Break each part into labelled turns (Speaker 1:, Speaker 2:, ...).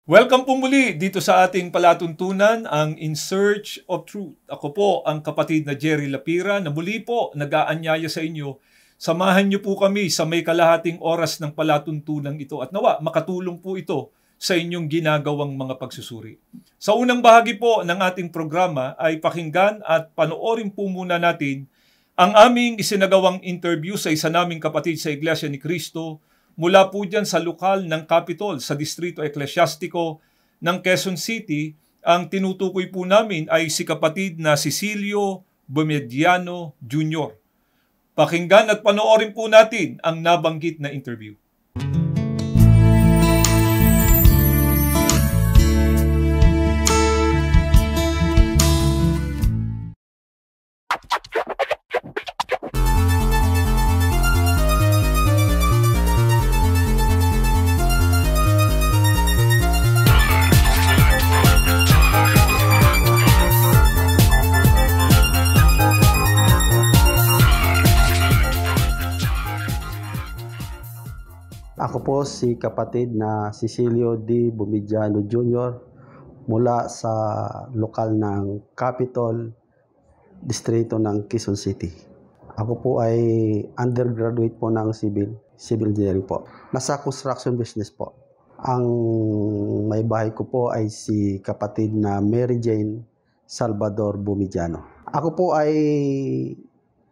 Speaker 1: Welcome po muli dito sa ating palatuntunan, ang In Search of Truth. Ako po ang kapatid na Jerry Lapira na muli po nag-aanyaya sa inyo. Samahan niyo po kami sa may kalahating oras ng palatuntunan ito at nawa makatulong po ito sa inyong ginagawang mga pagsusuri. Sa unang bahagi po ng ating programa ay pakinggan at panoorin po muna natin ang aming isinagawang interview sa isa naming kapatid sa Iglesia ni Cristo mula po dyan sa lokal ng Capitol sa Distrito Eklesyastiko ng Quezon City. Ang tinutukoy po namin ay si kapatid na Cecilio Bomediano Jr. Pakinggan at panoorin po natin ang nabanggit na interview.
Speaker 2: Ako po si kapatid na Cecilio D. Bomediano Jr. mula sa lokal ng Capitol, distrito ng Quezon City. Ako po ay undergraduate po ng civil engineering po. Nasa construction business po. Ang may bahay ko po ay si kapatid na Mary Jane Salvador Bomediano. Ako po ay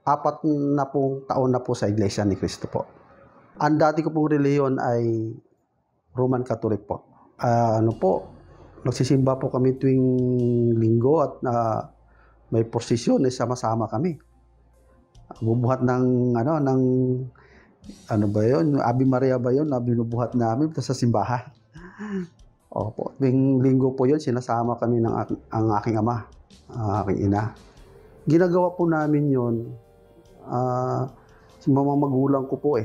Speaker 2: 4 na pong taon na po sa Iglesia ni Cristo po. Ang dati ko pong reliyon ay Roman Catholic po. Nagsisimba po kami tuwing linggo at may prosesyon ay sama-sama kami. Bubuhat ng Ave Maria ba yun, na binubuhat namin sa simbahan. Opo, tuwing linggo po yun, sinasama kami ng ang aking ama, aking ina. Ginagawa po namin yun, mga magulang ko po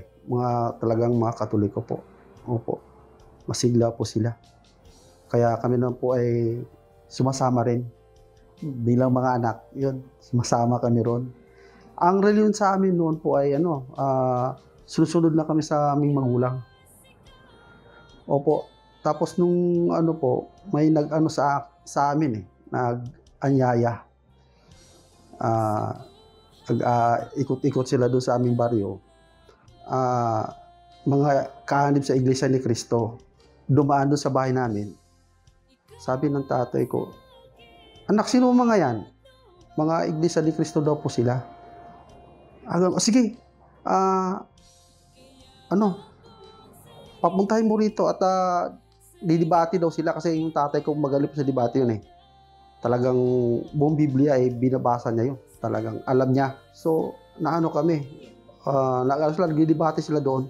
Speaker 2: talagang mga Katoliko po. Opo. Masigla po sila. Kaya kami naman po ay sumasama rin. Bilang mga anak, yun, sumasama kami ron. Ang reliyon sa amin noon po ay susunod na kami sa aming magulang. Opo. Tapos nung may sa amin nag-anyaya. Ikot-ikot sila doon sa aming baryo. Mga kaanib sa Iglesia ni Cristo, dumaan doon sa bahay namin. Sabi ng tatay ko, "Anak, sino mga yan?" "Mga Iglesia ni Cristo daw po sila." Sige, papuntahin mo rito at didibati daw sila kasi yung tatay ko magaling po sa debate yun . Talagang buong Biblia ay binabasa niya yun. Talagang alam niya. So, kami. Nagdidebate sila doon.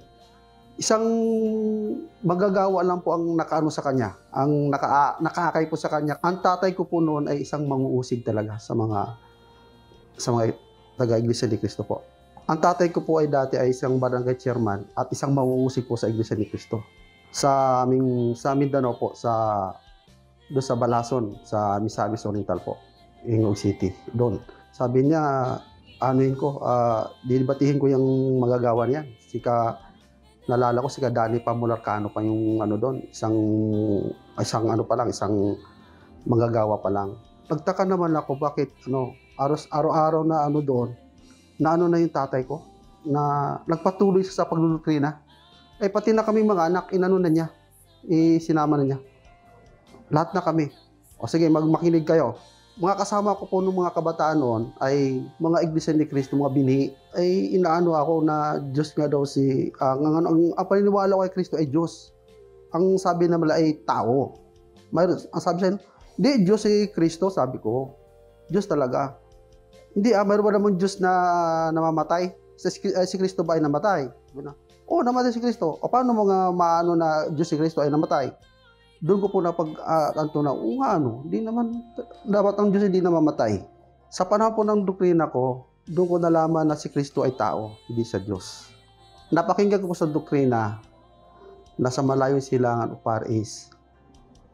Speaker 2: Isang manggagawa lang po ang nakaano sa kanya, ang nakakay po sa kanya. Ang tatay ko po noon ay isang manguusig talaga sa mga taga-Iglesia ni Cristo po. Ang tatay ko po ay dati ay isang barangay chairman at isang manguusig po sa Iglesia ni Cristo. Sa Mindanao po, doon sa Balason, sa Misamis Oriental po, Ingog City. Doon. Sabi niya, didibatihin ko yung magagawa niya. Nalala ko si Dani Pamularcano pa yung doon. Isang manggagawa pa lang. Nagtaka naman ako bakit araw-araw na doon, na yung tatay ko, na nagpatuloy sa pagdudoktrina. Pati na kaming mga anak, na niya, sinama na niya. Lahat na kami. O sige, makinig kayo. Mga kasama ko po ng mga kabataan noon ay mga Iglesia ni Cristo, mga binhi, ay inaano ako na Diyos nga daw ang paniniwala ko kay Cristo ay Diyos. Ang sabi naman ay tao. Ang sabi sa hindi, Diyos si Cristo, sabi ko. Diyos talaga. Hindi, mayroon ba naman Diyos na namamatay? Si Cristo ba ay namatay? Oo, namatay si Cristo. O paano mo nga maano na Diyos si Cristo ay namatay? Doon ko po hindi naman, dapat ang Diyos hindi namamatay. Sa panahon po ng doktrina ko, doon ko nalaman na si Kristo ay tao, hindi sa Diyos. Napakinggan ko sa doktrina, nasa malayong silangan o Far East,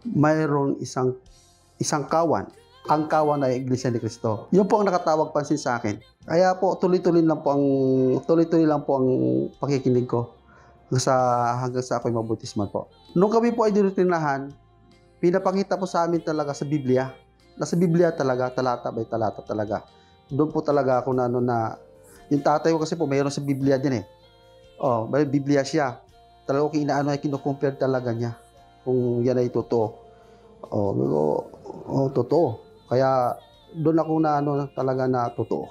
Speaker 2: mayroon isang kawan. Ang kawan ay Iglesia ni Cristo. Yun po ang nakatawag pansin sa akin. Kaya po, tuloy-tuloy lang po ang pakikinig ko hanggang sa ako'y mabautisman po. Nung kami po ay dinutrinahan, pinapakita po sa amin talaga sa Biblia. Nasa Biblia talaga, talata by talata talaga. Doon po talaga ako na ano na, yung tatay ko kasi po mayroon sa Biblia din eh. Oh, may Biblia siya. Talaga ko inaano ay kino-compare talaga niya kung yan ay totoo. Totoo. Kaya doon ako na ano talaga na totoo.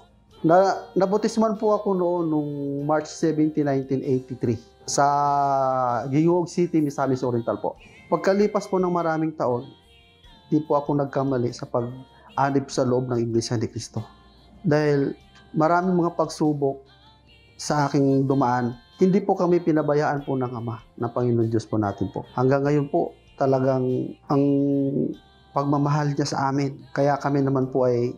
Speaker 2: Nabutisman po ako noon nung March 17, 1983 sa Gingog City, Misamis Oriental po. Pagkalipas po ng maraming taon, di po ako nagkamali sa pag-anib sa loob ng Iglesia ni Cristo. Dahil maraming mga pagsubok sa aking dumaan, hindi po kami pinabayaan po ng Ama, ng Panginoon Diyos po natin po. Hanggang ngayon po, talagang ang pagmamahal niya sa amin. Kaya kami naman po ay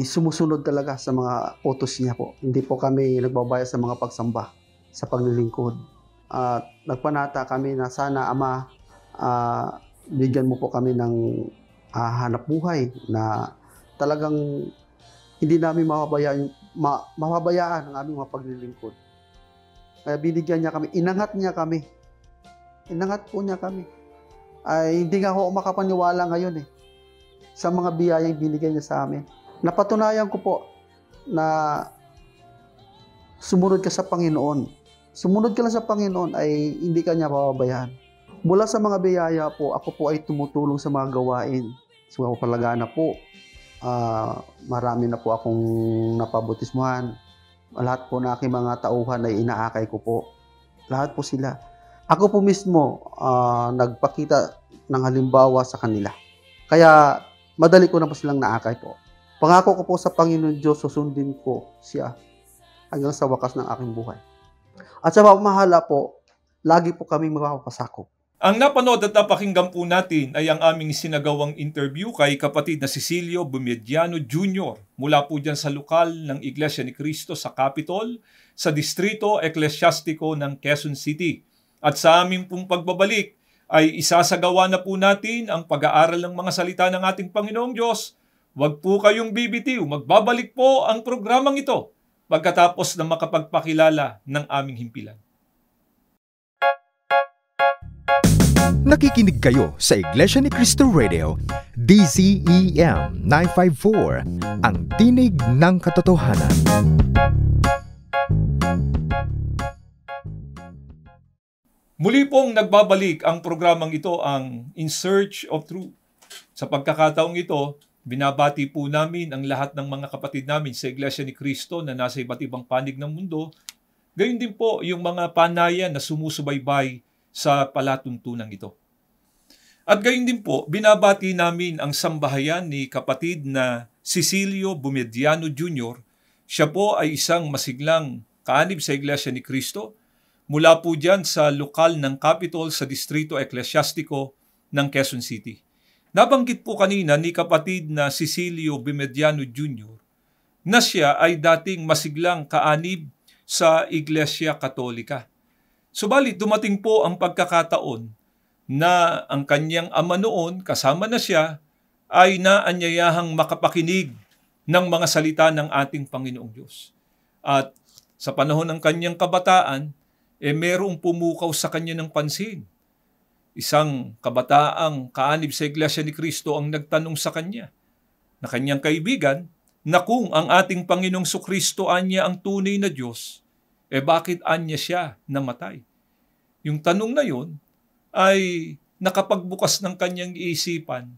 Speaker 2: sumusunod talaga sa mga utos niya po. Hindi po kami nagbabaya sa mga pagsamba, sa paglilingkod. At nagpanata kami na sana Ama, bigyan mo po kami ng hanap buhay na talagang hindi namin mapabayaan ang aming mga paglilingkod. Kaya binigyan niya kami, inangat po niya kami. Ay hindi nga ako makapaniwala ngayon sa mga biyayang binigay niya sa amin. Napatunayan ko po na sumunod ka sa Panginoon. Sumunod ka lang sa Panginoon ay hindi ka niya pababayaan. Mula sa mga biyaya po, ako po ay tumutulong sa mga gawain. Sa mga palagana po, marami na po akong napabutismuhan. Lahat po na aking mga tauhan ay inaakay ko po. Lahat po sila. Ako po mismo nagpakita ng halimbawa sa kanila. Kaya madali ko na po silang naakay po. Pangako ko po sa Panginoon Diyos, susundin ko siya hanggang sa wakas ng aking buhay. At sa pamahala po, lagi po kaming mapapasakop.
Speaker 1: Ang napanood at napakinggan po natin ay ang aming sinagawang interview kay kapatid na Cecilio Bumediano Jr. mula po dyan sa lokal ng Iglesia ni Cristo sa Capitol, sa Distrito Eclesiastico ng Quezon City. At sa aming pong pagbabalik ay isasagawa na po natin ang pag-aaral ng mga salita ng ating Panginoong Diyos. Huwag po kayong bibitiw, magbabalik po ang programang ito pagkatapos na makapagpakilala ng aming himpilan.
Speaker 3: Nakikinig kayo sa Iglesia ni Cristo Radio, DZEM 954, ang tinig ng katotohanan.
Speaker 1: Muli pong nagbabalik ang programang ito, ang In Search of Truth. Sa pagkakataong ito, binabati po namin ang lahat ng mga kapatid namin sa Iglesia ni Cristo na nasa iba't ibang panig ng mundo. Gayon din po yung mga panayan na sumusubaybay sa palatuntunan ito. At gayon din po, binabati namin ang sambahayan ni kapatid na Cecilio Bumediano Jr. Siya po ay isang masiglang kaanib sa Iglesia ni Cristo mula po dyan sa lokal ng Capitol sa Distrito Eclesiastico ng Quezon City. Nabanggit po kanina ni kapatid na Cecilio Bumediano Jr. na siya ay dating masiglang kaanib sa Iglesia Katolika. Subalit dumating po ang pagkakataon na ang kanyang ama noon, kasama na siya, ay naanyayahang makapakinig ng mga salita ng ating Panginoong Diyos. At sa panahon ng kanyang kabataan, merong pumukaw sa kanya ng pansin. Isang kabataang kaanib sa Iglesia ni Cristo ang nagtanong sa kanya na kanyang kaibigan na kung ang ating Panginoong Sukristo anya ang tunay na Diyos, bakit anya siya namatay? Yung tanong na yun ay nakapagbukas ng kanyang isipan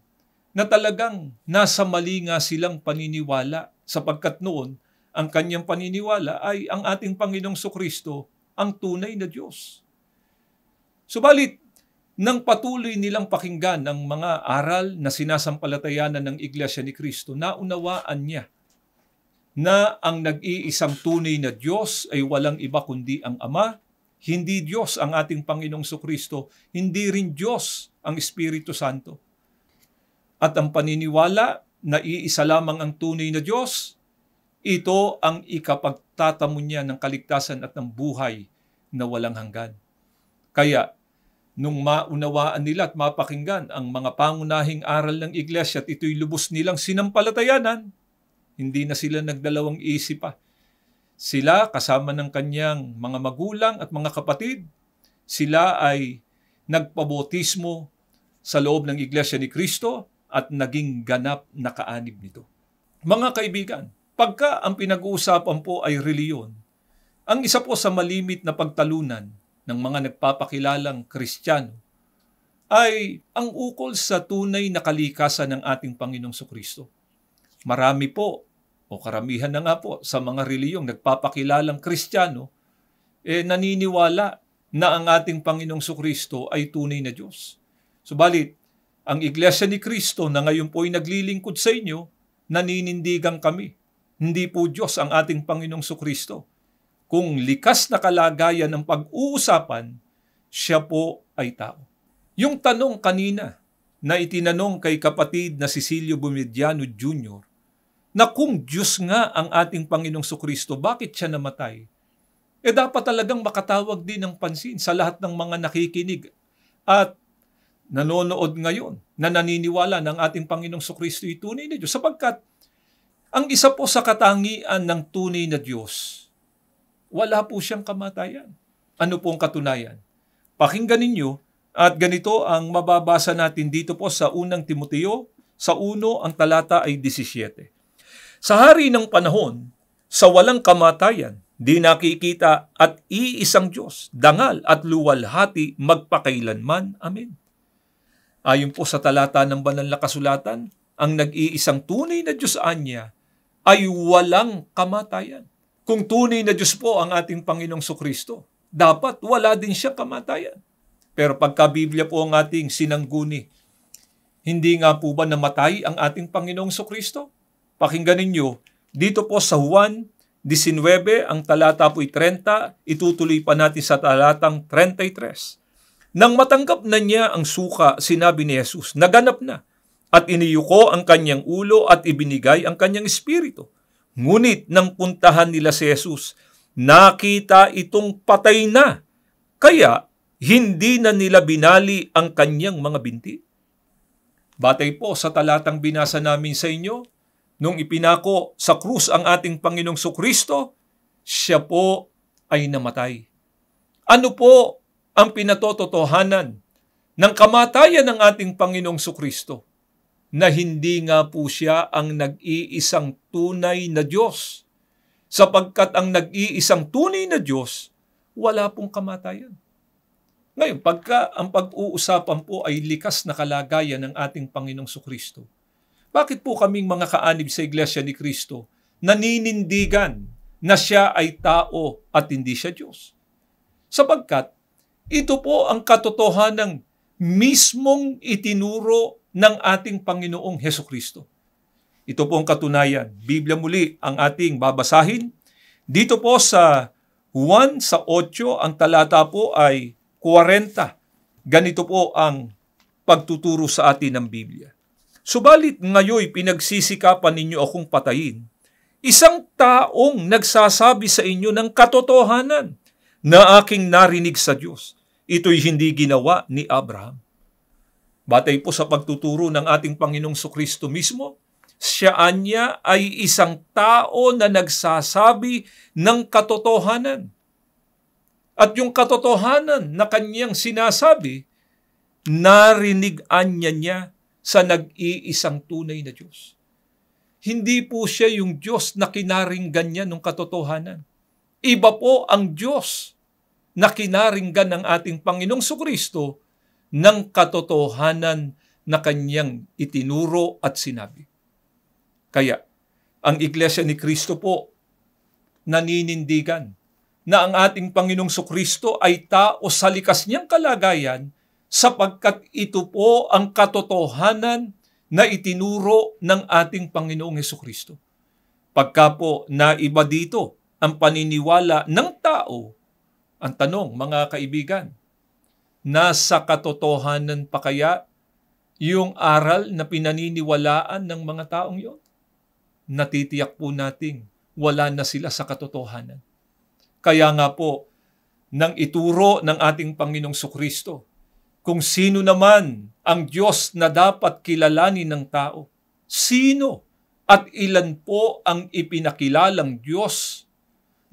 Speaker 1: na talagang nasa mali nga silang paniniwala sapagkat noon ang kanyang paniniwala ay ang ating Panginoong Sukristo ang tunay na Diyos. Subalit, nang patuloy nilang pakinggan ang mga aral na sinasampalatayanan ng Iglesia ni Cristo, naunawaan niya na ang nag-iisang tunay na Diyos ay walang iba kundi ang Ama, hindi Diyos ang ating Panginoong Sukristo, hindi rin Diyos ang Espiritu Santo. At ang paniniwala na iisa lamang ang tunay na Diyos, ito ang ikapagtatamo niya ng kaligtasan at ng buhay na walang hanggan. Kaya, nung maunawaan nila at mapakinggan ang mga pangunahing aral ng Iglesia at ito'y lubos nilang sinampalatayanan, hindi na sila nagdalawang isip pa. Sila, kasama ng kanyang mga magulang at mga kapatid, sila ay nagpabotismo sa loob ng Iglesia ni Cristo at naging ganap na kaanib nito. Mga kaibigan, pagka ang pinag-uusapan po ay reliyon, ang isa po sa malimit na pagtalunan ng mga nagpapakilalang Kristiyano ay ang ukol sa tunay na kalikasan ng ating Panginoong Jesucristo. Marami po, o karamihan na nga po, sa mga reliyong nagpapakilalang Kristiyano, naniniwala na ang ating Panginoong Jesucristo ay tunay na Diyos. Subalit, ang Iglesia ni Cristo na ngayon po ay naglilingkod sa inyo, naninindigan kami. Hindi po Diyos ang ating Panginoong Jesucristo. Kung likas na kalagayan ng pag-uusapan, siya po ay tao. Yung tanong kanina na itinanong kay kapatid na Cecilio Bumediano Jr., na kung Diyos nga ang ating Panginoong Jesucristo, bakit siya namatay? Dapat talagang makatawag din ng pansin sa lahat ng mga nakikinig at nanonood ngayon na naniniwala ng ating Panginoong Jesucristo ay tunay na Diyos. Sapagkat ang isa po sa katangian ng tunay na Diyos, wala po siyang kamatayan. Ano po ang katunayan? Pakinggan ninyo at ganito ang mababasa natin dito po sa unang Timoteo, sa 1 ang talata ay 17. Sa hari ng panahon, sa walang kamatayan, di nakikita at iisang Diyos, dangal at luwalhati magpakailanman. Amen. Ayon po sa talata ng banal na kasulatan, ang nag-iisang tunay na Diyos anya ay walang kamatayan. Kung tunay na Diyos po ang ating Panginoong Jesucristo, dapat wala din siya kamatayan. Pero pagka Biblia po ang ating sinangguni, hindi nga po ba namatay ang ating Panginoong Jesucristo? Pakinggan ninyo, dito po sa Juan 19, ang talata po'y 30, itutuloy pa natin sa talatang 33. Nang matanggap na niya ang suka, sinabi ni Jesus, naganap na, at iniyuko ang kanyang ulo at ibinigay ang kanyang espiritu. Ngunit nang puntahan nila si Jesus, nakita itong patay na, kaya hindi na nila binali ang kanyang mga binti. Batay po sa talatang binasa namin sa inyo, nung ipinako sa krus ang ating Panginoong Jesucristo, siya po ay namatay. Ano po ang pinatototohanan ng kamatayan ng ating Panginoong Jesucristo? Na hindi nga po siya ang nag-iisang tunay na Diyos. Sapagkat ang nag-iisang tunay na Diyos, wala pong kamatayan. Ngayon, pagka ang pag-uusapan po ay likas na kalagayan ng ating Panginoong Jesucristo, bakit po kaming mga kaanib sa Iglesia ni Cristo naninindigan na siya ay tao at hindi siya Diyos? Sapagkat ito po ang katotohanan ng mismong itinuro ng ating Panginoong Hesukristo. Ito po ang katunayan. Biblia muli ang ating babasahin. Dito po sa Juan sa 8, ang talata po ay 40. Ganito po ang pagtuturo sa atin ng Biblia. Subalit ngayoy pinagsisikapan ninyo akong patayin. Isang taong nagsasabi sa inyo ng katotohanan na aking narinig sa Diyos. Ito'y hindi ginawa ni Abraham. Batay po sa pagtuturo ng ating Panginoong Jesucristo mismo, siya anya ay isang tao na nagsasabi ng katotohanan. At yung katotohanan na kanyang sinasabi, narinig anya niya sa nag-iisang tunay na Diyos. Hindi po siya yung Diyos na kinaringgan niya ng katotohanan. Iba po ang Diyos na kinaringgan ng ating Panginoong Jesucristo ng katotohanan na kanyang itinuro at sinabi. Kaya, ang Iglesia ni Cristo po, naninindigan na ang ating Panginoong Jesucristo ay tao sa likas niyang kalagayan sapagkat ito po ang katotohanan na itinuro ng ating Panginoong Jesucristo. Pagka po naiba dito ang paniniwala ng tao, ang tanong, mga kaibigan, nasa katotohanan pa kaya yung aral na pinaniniwalaan ng mga taong yon? Natitiyak po nating wala na sila sa katotohanan. Kaya nga po, nang ituro ng ating Panginoong Jesucristo, kung sino naman ang Diyos na dapat kilalanin ng tao, sino at ilan po ang ipinakilalang Diyos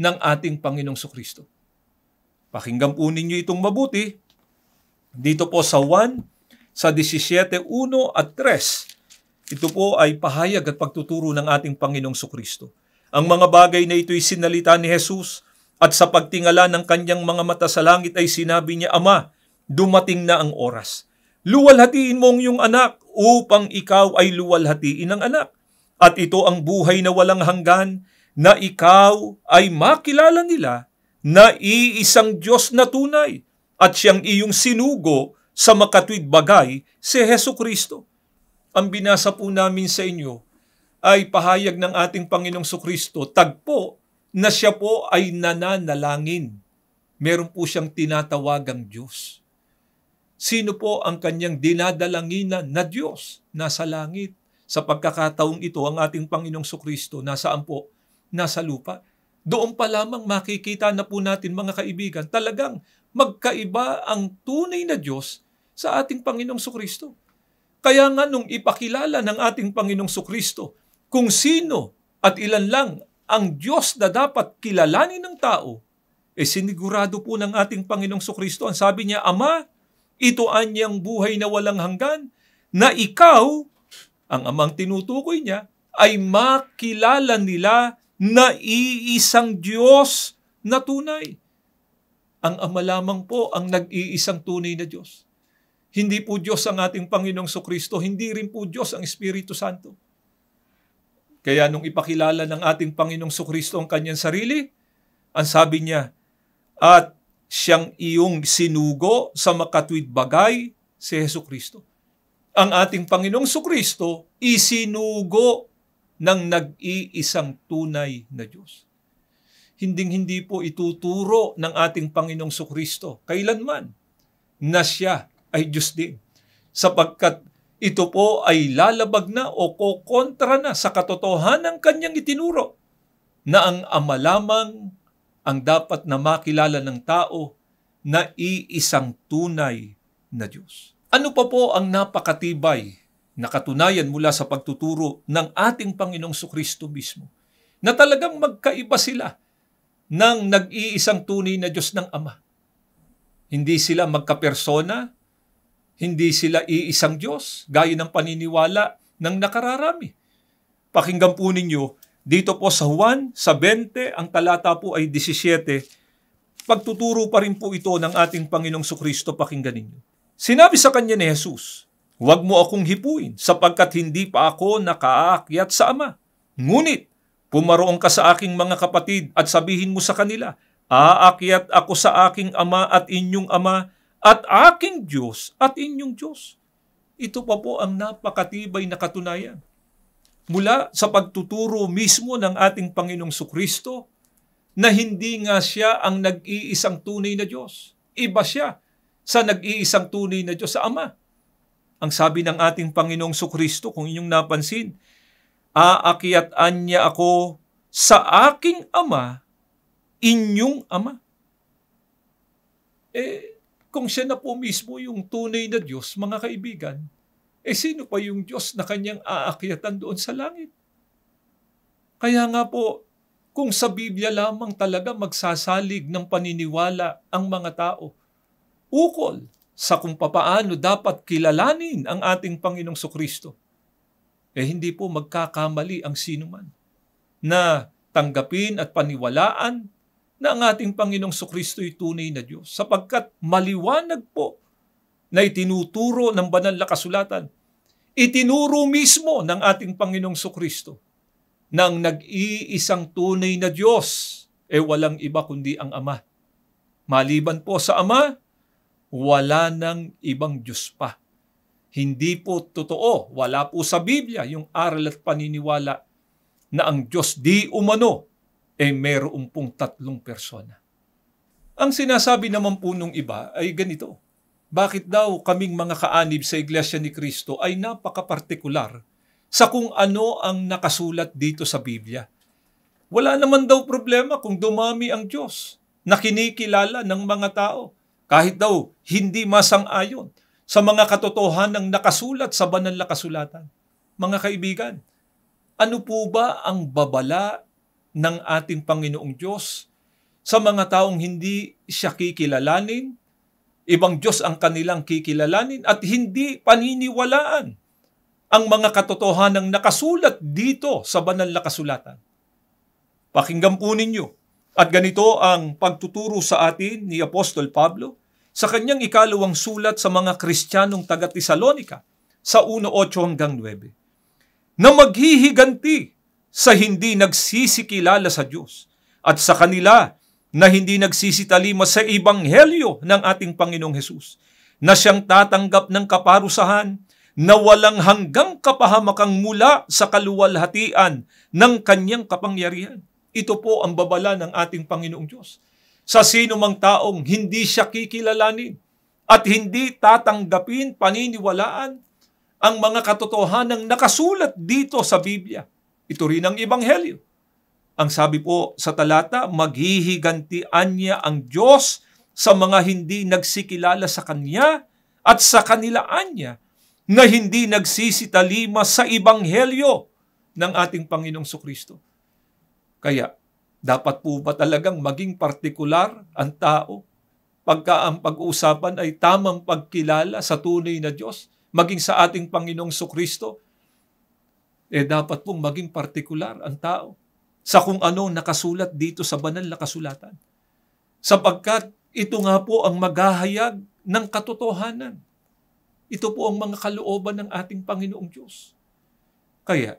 Speaker 1: ng ating Panginoong Jesucristo. Pakinggan po ninyo itong mabuti. Dito po sa Juan, sa 17:1 at 3. Ito po ay pahayag at pagtuturo ng ating Panginoong Sukristo. Ang mga bagay na ito'y sinalita ni Jesus at sa pagtingala ng kanyang mga mata sa langit ay sinabi niya, Ama, dumating na ang oras. Luwalhatiin mo ang iyong anak upang ikaw ay luwalhatiin ng anak. At ito ang buhay na walang hanggan, na ikaw ay makilala nila na iisang Diyos na tunay at siyang iyong sinugo sa makatwid bagay si Hesukristo. Ang binasa po namin sa inyo ay pahayag ng ating Panginoong Sukristo, tagpo na siya po ay nananalangin. Meron po siyang tinatawagang Diyos. Sino po ang kanyang dinadalanginan na Diyos? Nasa langit. Sa pagkakataong ito, ang ating Panginoong Sukristo, nasaan po? Nasa lupa. Doon pa lamang makikita na po natin, mga kaibigan, talagang magkaiba ang tunay na Diyos sa ating Panginoong Sukristo. Kaya nga nung ipakilala ng ating Panginoong Sukristo kung sino at ilan lang ang Diyos na dapat kilalanin ng tao, sinigurado po ng ating Panginoong Sukristo, ang sabi niya, Ama, ito anyang buhay na walang hanggan, na ikaw, ang amang tinutukoy niya, ay makilala nila na iisang Diyos na tunay. Ang Ama lamang po ang nag-iisang tunay na Diyos. Hindi po Diyos ang ating Panginoong Sukristo, hindi rin po Diyos ang Espiritu Santo. Kaya nung ipakilala ng ating Panginoong Sukristo ang kanyang sarili, ang sabi niya, at siyang iyong sinugo sa makatwid bagay si Hesukristo. Ang ating Panginoong Sukristo isinugo ng nag-iisang tunay na Diyos. Hinding-hindi po ituturo ng ating Panginoong Sukristo kailanman na siya ay Diyos din, sapagkat ito po ay lalabag na o kokontra na sa katotohanan ng kanyang itinuro na ang Ama lamang ang dapat na makilala ng tao na iisang tunay na Diyos. Ano pa po ang napakatibay na katunayan mula sa pagtuturo ng ating Panginoong Sukristo mismo, na talagang magkaiba sila ng nag-iisang tunay na Diyos ng Ama? Hindi sila magkapersona, hindi sila iisang Diyos, gaya ng paniniwala ng nakararami. Pakinggan po ninyo, dito po sa Juan, sa 20, ang talata po ay 17, pagtuturo pa rin po ito ng ating Panginoong Sukristo, pakinggan ninyo. Sinabi sa kanya ni Jesus, Huwag mo akong hipuin, sapagkat hindi pa ako nakaakyat sa Ama. Ngunit, pumaroon ka sa aking mga kapatid at sabihin mo sa kanila, Aakyat ako sa aking Ama at inyong Ama, at aking Diyos at inyong Diyos. Ito pa po ang napakatibay na katunayan mula sa pagtuturo mismo ng ating Panginoong Sukristo na hindi nga siya ang nag-iisang tunay na Diyos. Iba siya sa nag-iisang tunay na Diyos sa Ama. Ang sabi ng ating Panginoong Sukristo, kung inyong napansin, aakyatan niya ako sa aking Ama, inyong Ama. Kung siya na po mismo yung tunay na Diyos, mga kaibigan, sino pa yung Diyos na kanyang aakyatan doon sa langit? Kaya nga po, kung sa Biblia lamang talaga magsasalig ng paniniwala ang mga tao, ukol sa kung papaano dapat kilalanin ang ating Panginoong Sukristo, hindi po magkakamali ang sinuman na tanggapin at paniwalaan na ang ating Panginoong Sukristo ay tunay na Diyos, sapagkat maliwanag po na itinuturo ng banal na kasulatan, itinuro mismo ng ating Panginoong Sukristo na ang nag-iisang tunay na Diyos walang iba kundi ang Ama. Maliban po sa Ama, wala nang ibang Diyos pa. Hindi po totoo, wala po sa Biblia yung aral at paniniwala na ang Diyos di umano mayroong pong 3 persona. Ang sinasabi naman po nung iba ay ganito, bakit daw kaming mga kaanib sa Iglesia ni Cristo ay napaka-partikular sa kung ano ang nakasulat dito sa Biblia? Wala naman daw problema kung dumami ang Diyos na kinikilala ng mga tao, kahit daw hindi masang-ayon sa mga katotohanang nakasulat sa banal na kasulatan. Mga kaibigan, ano po ba ang babala ng ating Panginoong Diyos sa mga taong hindi siya kikilalanin, Ibang Diyos ang kanilang kikilalanin at hindi paniniwalaan ang mga katotohanang nakasulat dito sa banal na kasulatan. Pakinggan po ninyo. At ganito ang pagtuturo sa atin ni Apostol Pablo sa kanyang ikalawang sulat sa mga Kristiyanong taga-Tesalonika sa 1:8-9, na maghihiganti sa hindi nagsisikilala sa Diyos at sa kanila na hindi nagsisitalima sa ebanghelyo ng ating Panginoong Hesus, na siyang tatanggap ng kaparusahan na walang hanggang kapahamakang mula sa kaluwalhatian ng kanyang kapangyarihan. Ito po ang babala ng ating Panginoong Diyos. Sa sino mang taong hindi siya kikilalanin at hindi tatanggapin, paniniwalaan ang mga katotohanang nakasulat dito sa Biblia. Ito rin ang ebanghelyo. Ang sabi po sa talata, maghihigantian niya ang Diyos sa mga hindi nagsikilala sa Kanya at sa kanilaan niya na hindi nagsisitalima sa ebanghelyo ng ating Panginoong Sukristo. Kaya, dapat po ba talagang maging partikular ang tao pagka ang pag-uusapan ay tamang pagkilala sa tunay na Diyos, maging sa ating Panginoong Sukristo? Dapat pong maging partikular ang tao sa kung ano nakasulat dito sa banal na kasulatan. Sapagkat ito nga po ang maghahayag ng katotohanan. Ito po ang mga kalooban ng ating Panginoong Diyos. Kaya,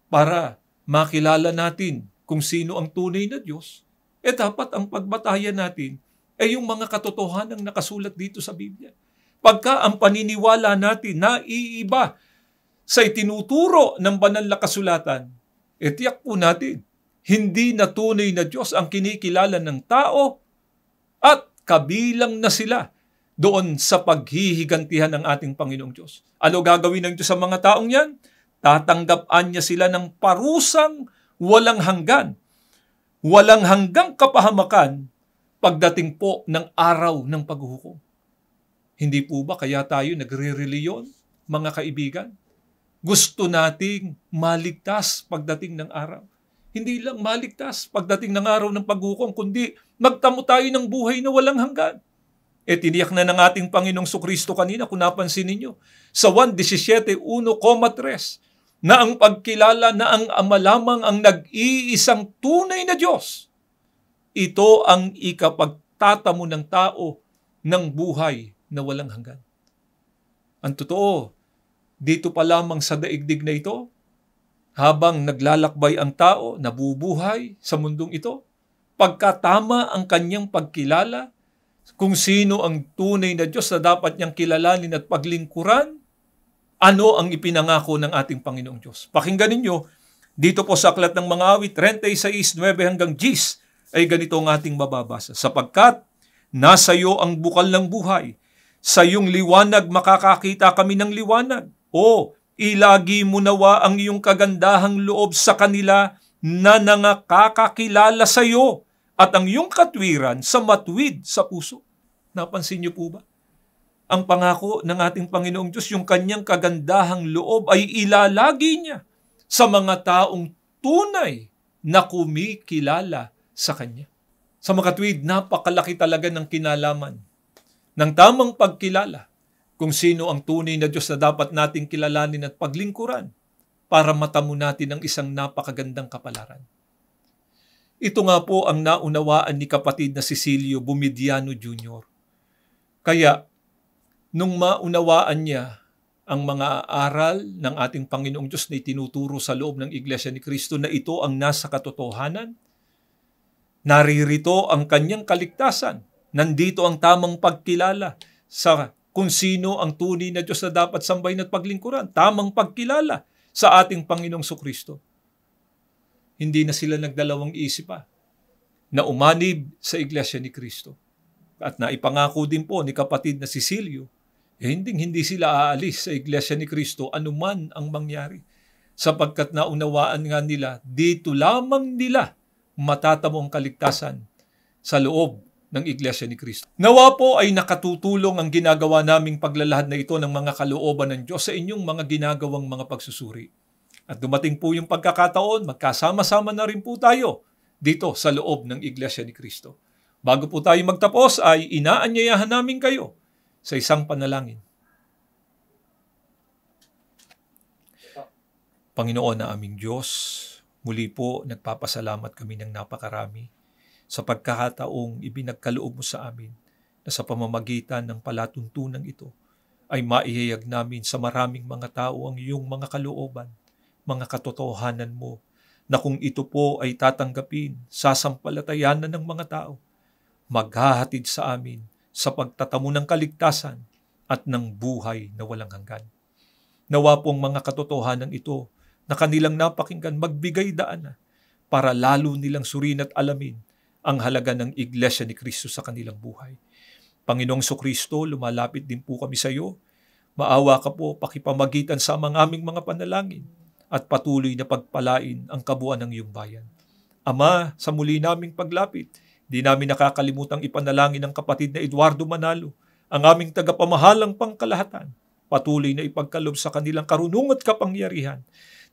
Speaker 1: para makilala natin kung sino ang tunay na Diyos, dapat ang pagbatayan natin ay yung mga katotohanan nakasulat dito sa Biblia. Pagka ang paniniwala natin na iiba sa itinuturo ng banal na kasulatan, tiyak po natin, hindi na tunay na Diyos ang kinikilala ng tao at kabilang na sila doon sa paghihigantihan ng ating Panginoong Diyos. Ano gagawin ng Diyos sa mga taong yan? Tatanggapin niya sila ng parusang walang hanggang kapahamakan pagdating po ng araw ng paghuhukom. Hindi po ba kaya tayo nagre-reliyon, mga kaibigan? Gusto nating maligtas pagdating ng araw. Hindi lang maligtas pagdating ng araw ng paghukom, kundi magtamo tayo ng buhay na walang hanggan. Tiniyak na ng ating Panginoong Sukristo kanina, kung napansin ninyo, sa 1:17, 1:3, na ang pagkilala na ang Ama lamang ang nag-iisang tunay na Diyos, ito ang ikapagtatamo ng tao ng buhay na walang hanggan. Ang totoo, dito pa lamang sa daigdig na ito, habang naglalakbay ang tao, nabubuhay sa mundong ito, pagkatama ang kanyang pagkilala kung sino ang tunay na Diyos na dapat niyang kilalanin at paglingkuran, ano ang ipinangako ng ating Panginoong Diyos. Pakinggan ninyo, dito po sa Aklat ng Mga Awit, 36:9-10, ay ganito ang ating mababasa. Sapagkat nasa iyo ang bukal ng buhay, sa iyong liwanag makakakita kami ng liwanag. O, ilagi mo nawa ang iyong kagandahang loob sa kanila na nangakakakilala sa iyo at ang iyong katwiran sa matuwid sa puso. Napansin niyo po ba? Ang pangako ng ating Panginoong Diyos, yung kanyang kagandahang loob ay ilalagi niya sa mga taong tunay na kumikilala sa Kanya. Sa makatwid, napakalaki talaga ng kinalaman ng tamang pagkilala kung sino ang tunay na Diyos na dapat nating kilalanin at paglingkuran para matamo natin ang isang napakagandang kapalaran. Ito nga po ang naunawaan ni kapatid na Cecilio Bumidiano Jr. Kaya, nung maunawaan niya ang mga aral ng ating Panginoong Diyos na itinuturo sa loob ng Iglesia ni Cristo na ito ang nasa katotohanan, naririto ang kanyang kaligtasan. Nandito ang tamang pagkilala sa kung sino ang tunay na Diyos na dapat sambahin at paglingkuran. Tamang pagkilala sa ating Panginoong Sukristo. Hindi na sila nagdalawang isip pa na umanib sa Iglesia ni Cristo. At naipangako din po ni kapatid na Cecilio, hindi sila aalis sa Iglesia ni Cristo anuman ang mangyari. Sapagkat naunawaan nga nila, dito lamang nila matatamo ang kaligtasan sa loob ng Iglesia ni Cristo. Nawa po ay nakatutulong ang ginagawa naming paglalahad na ito ng mga kalooban ng Diyos sa inyong mga ginagawang mga pagsusuri. At dumating po yung pagkakataon, magkasama-sama na rin po tayo dito sa loob ng Iglesia ni Cristo. Bago po tayo magtapos ay inaanyayahan namin kayo sa isang panalangin. Panginoon na aming Diyos, muli po nagpapasalamat kami ng napakarami sa pagkakataong ibinagkaloob mo sa amin na sa pamamagitan ng palatuntunan ito ay maihayag namin sa maraming mga tao ang iyong mga kalooban, mga katotohanan mo, na kung ito po ay tatanggapin, sasampalatayanan ng mga tao, maghahatid sa amin sa pagtatamo ng kaligtasan at ng buhay na walang hanggan. Nawa pong mga katotohanan ito na kanilang napakinggan magbigay daan para lalo nilang surin at alamin ang halaga ng Iglesia ni Cristo sa kanilang buhay. Panginoong Kristo, lumalapit din po kami sa iyo. Maawa ka po, pakipamagitan sa aming mga panalangin at patuloy na pagpalain ang kabuuan ng iyong bayan. Ama, sa muli naming paglapit, di namin nakakalimutang ipanalangin ang kapatid na Eduardo Manalo, ang aming tagapamahalang pangkalahatan. Patuloy na ipagkalob sa kanilang karunungan at kapangyarihan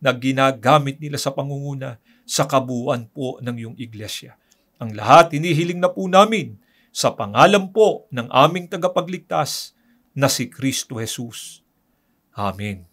Speaker 1: na ginagamit nila sa pangunguna sa kabuuan po ng iyong iglesia. Ang lahat hinihiling na po namin sa pangalan po ng aming tagapagligtas na si Kristo Jesus. Amen.